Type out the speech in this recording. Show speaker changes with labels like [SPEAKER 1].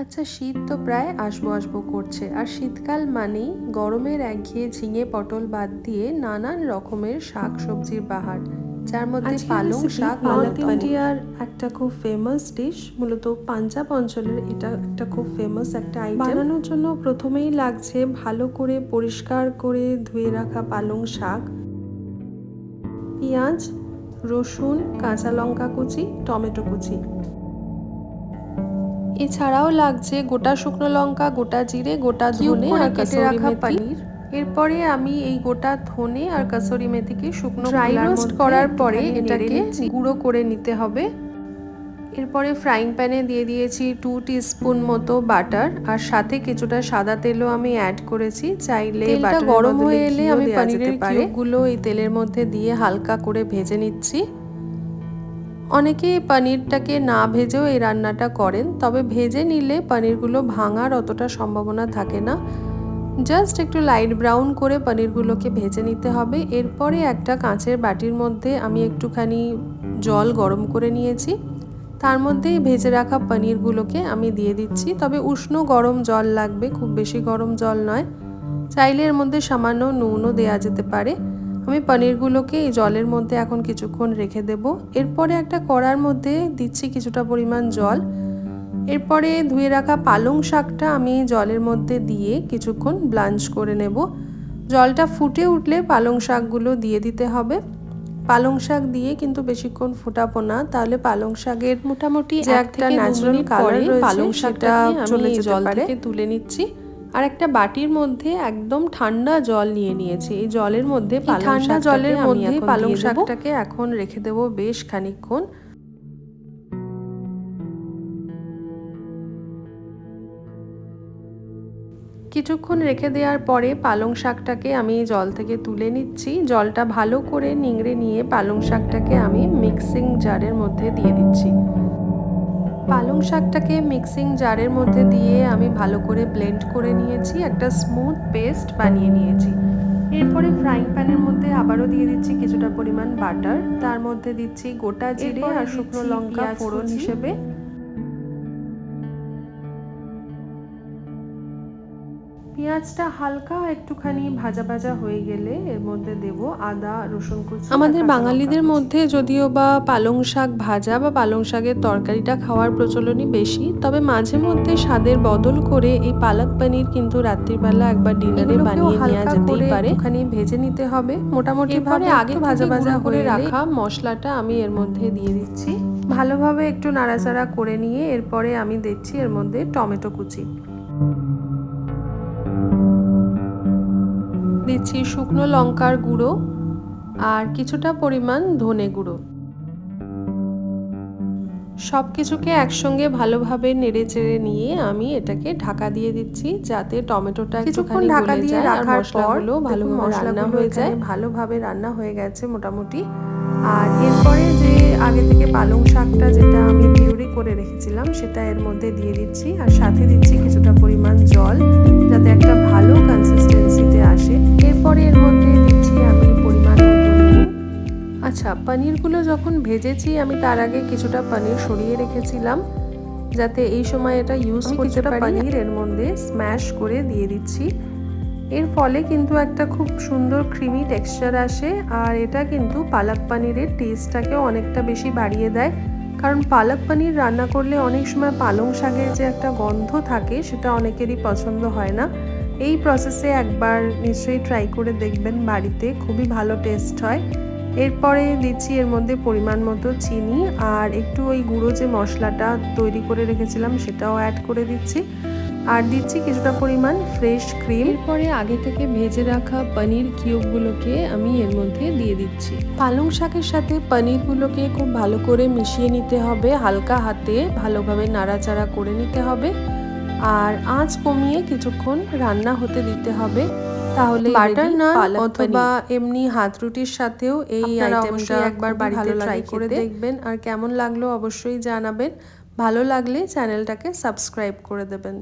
[SPEAKER 1] আচ্ছা, শীত তো প্রায় আসবো আসবো করছে, আর শীতকাল মানেই গরমের একঘেয়ে ঝিঙে পটল বাদ দিয়ে নানান রকমের শাক সবজির বাহার, যার মধ্যে পালং শাক নর্থ ইন্ডিয়ার একটা খুব ফেমাস ডিশ। মূলত পাঞ্জাব অঞ্চলের এটা একটা খুব ফেমাস একটা আইটেম। বানানোর জন্য প্রথমেই লাগছে ভালো করে পরিষ্কার করে ধুয়ে রাখা পালং শাক, পেঁয়াজ, রসুন, কাঁচা লঙ্কা কুচি, টমেটো কুচি। এছাড়াও লাগছে গোটা শুকনো লঙ্কা, গোটা জিরে, গোটা ধনে আর কেটে রাখা পনির। এরপরে আমি এই গোটা ধনে আর কাসুরি মেথিকে শুকনো ড্রাই রোস্ট করার পরে এটাকে গুঁড়ো করে নিতে হবে। এরপরে ফ্রাইং প্যানে দিয়ে দিয়েছি 2 টিস্পুন মতো বাটার, আর সাথে কিছুটা সাদা তেলও আমি অ্যাড করেছি। চাইলে বাটার গরম হয়ে এলে আমি পনিরের কিউবগুলো এই তেলের মধ্যে দিয়ে হালকা করে ভেজে নিচ্ছি। অনেকে পনিরটাকে না ভেজেও এই রান্নাটা করেন, তবে ভেজে নিলে পনিরগুলো ভাঙার অতটা সম্ভাবনা থাকে না। জাস্ট একটু লাইট ব্রাউন করে পনিরগুলোকে ভেজে নিতে হবে। এরপরে একটা কাঁচের বাটির মধ্যে আমি একটুখানি জল গরম করে নিয়েছি, তার মধ্যে ভেজে রাখা পনিরগুলোকে আমি দিয়ে দিচ্ছি। তবে উষ্ণ গরম জল লাগবে, খুব বেশি গরম জল নয়। চাইলে এর মধ্যে সামান্য নুনও দেওয়া যেতে পারে। আমি পনিরগুলোকে এই জলের মধ্যে এখন কিছুক্ষণ রেখে দেব। এরপরে একটা কড়ার মধ্যে দিচ্ছি কিছুটা পরিমাণ জল। এরপরে ধুয়ে রাখা পালং শাকটা আমি জলের মধ্যে দিয়ে কিছুক্ষণ ব্লাঞ্চ করে নেব। জলটা ফুটে উঠলে পালং শাকগুলো দিয়ে দিতে হবে। পালং শাক দিয়ে কিন্তু বেশিক্ষণ ফোটাবো না, তাহলে পালং শাকের মোটামুটি একটা ন্যাচারাল কালার রয়েছে, পালং শাকটা চলে জল থেকে তুলে নিচ্ছি। আর একটা বাটির মধ্যে একদম ঠান্ডা জল নিয়ে নিয়েছি। এই জলের মধ্যে ঠান্ডা জলের মধ্যে পালং শাকটাকে এখন রেখে দেবো বেশ খানিকক্ষণ। কিছুক্ষণ রেখে দেওয়ার পরে পালং শাকটাকে আমি জল থেকে তুলে নিচ্ছি। জলটা ভালো করে নিংড়ে নিয়ে পালং শাকটাকে আমি মিক্সিং জারের মধ্যে দিয়ে দিচ্ছি। পালং শাকটাকে মিক্সিং জারের মধ্যে দিয়ে আমি ভালো করে ব্লেন্ড করে নিয়েছি, একটা স্মুথ পেস্ট বানিয়ে নিয়েছি। এরপরে ফ্রাইং প্যানের মধ্যে আবারও দিয়ে দিচ্ছি কিছুটা পরিমাণ বাটার, তার মধ্যে দিচ্ছি গোটা জিরে আর শুকনো লঙ্কা ফোড়ন হিসেবে। পেঁয়াজটা হালকা একটুখানি ভাজা ভাজা হয়ে গেলে এর মধ্যে দেব আদা রসুন কুচি। আমাদের বাঙালিদের মধ্যে যদিও বা পালং শাক ভাজা বা পালং শাকের তরকারিটা খাওয়ার প্রচলনই বেশি, তবে মাঝে মধ্যে স্বাদের বদল করে এই পালক পনির কিন্তু রাত্রিবেলা একবার ডিনারে বানিয়ে নেওয়া যেতেই পারে। ওখানে ভেজে নিতে হবে মোটামুটি ভাবে। আগে ভাজা ভাজা করে রাখা মশলাটা আমি এর মধ্যে দিয়ে দিচ্ছি, ভালোভাবে একটু নাড়াচাড়া করে নিয়ে এরপরে আমি দিচ্ছি এর মধ্যে টমেটো কুচি, দিচ্ছি শুকনো লঙ্কার গুঁড়ো আর কিছুটা পরিমাণ ধনে গুঁড়ো। সব কিছুকে একসঙ্গে ভালোভাবে নেড়ে চেড়ে নিয়ে আমি এটাকে ঢাকা দিয়ে দিচ্ছি, যাতে টমেটোটা কিছুক্ষণ ঢাকা দিয়ে রাখার পর ভালোভাবে রান্না হয়ে যায়। ভালোভাবে রান্না হয়ে গেছে মোটামুটি। আর এরপরে যে আগে থেকে পালং শাকটা যেটা আমি পিউরি করে রেখেছিলাম সেটা এর মধ্যে দিয়ে দিচ্ছি, আর সাথে দিচ্ছি কিছুটা পরিমাণ জল, যাতে একটা ভালো কনসিস্টেন্সিতে আসে। এরপরে এর মধ্যে দিচ্ছি আমি পরিমাণ মতো নুন। আচ্ছা, পনিরগুলো যখন ভেজেছি আমি তার আগে কিছুটা পনির সরিয়ে রেখেছিলাম, যাতে এই সময় এটা ইউজ করতে পারি। পনির এর মধ্যে স্ম্যাশ করে দিয়ে দিচ্ছি। এর ফলে কিন্তু একটা খুব সুন্দর ক্রিমি টেক্সচার আসে, আর এটা কিন্তু পালক পনিরের টেস্টটাকেও অনেকটা বেশি বাড়িয়ে দেয়। কারণ পালক পনির রান্না করলে অনেক সময় পালং শাকের যে একটা গন্ধ থাকে সেটা অনেকেরই পছন্দ হয় না। এই প্রসেসে একবার নিশ্চয়ই ট্রাই করে দেখবেন বাড়িতে, খুবই ভালো টেস্ট হয়। এরপরে দিচ্ছি এর মধ্যে পরিমাণ মতো চিনি, আর একটু ওই গুঁড়ো যে মশলাটা তৈরি করে রেখেছিলাম সেটাও অ্যাড করে দিচ্ছি, আর দিচ্ছি কিছুটা পরিমাণ ফ্রেশ ক্রিম। এরপরে আগে থেকে ভেজে রাখা পনির কিউবগুলোকে আমি এর মধ্যে দিয়ে দিচ্ছি। পালং শাকের সাথে পনিরগুলোকে খুব ভালো করে মিশিয়ে নিতে হবে, হালকা হাতে ভালোভাবে নাড়াচাড়া করে নিতে হবে, আর আঁচ কমিয়ে কিছুক্ষণ রান্না হতে দিতে হবে। তাহলে বাটার নান অথবা এমনি হাত রুটির সাথেও এই আইটেমটা একবার বাড়িতে ট্রাই করে দেখবেন, আর কেমন লাগলো অবশ্যই জানাবেন। ভালো লাগলে চ্যানেলটাকে সাবস্ক্রাইব করে দেবেন।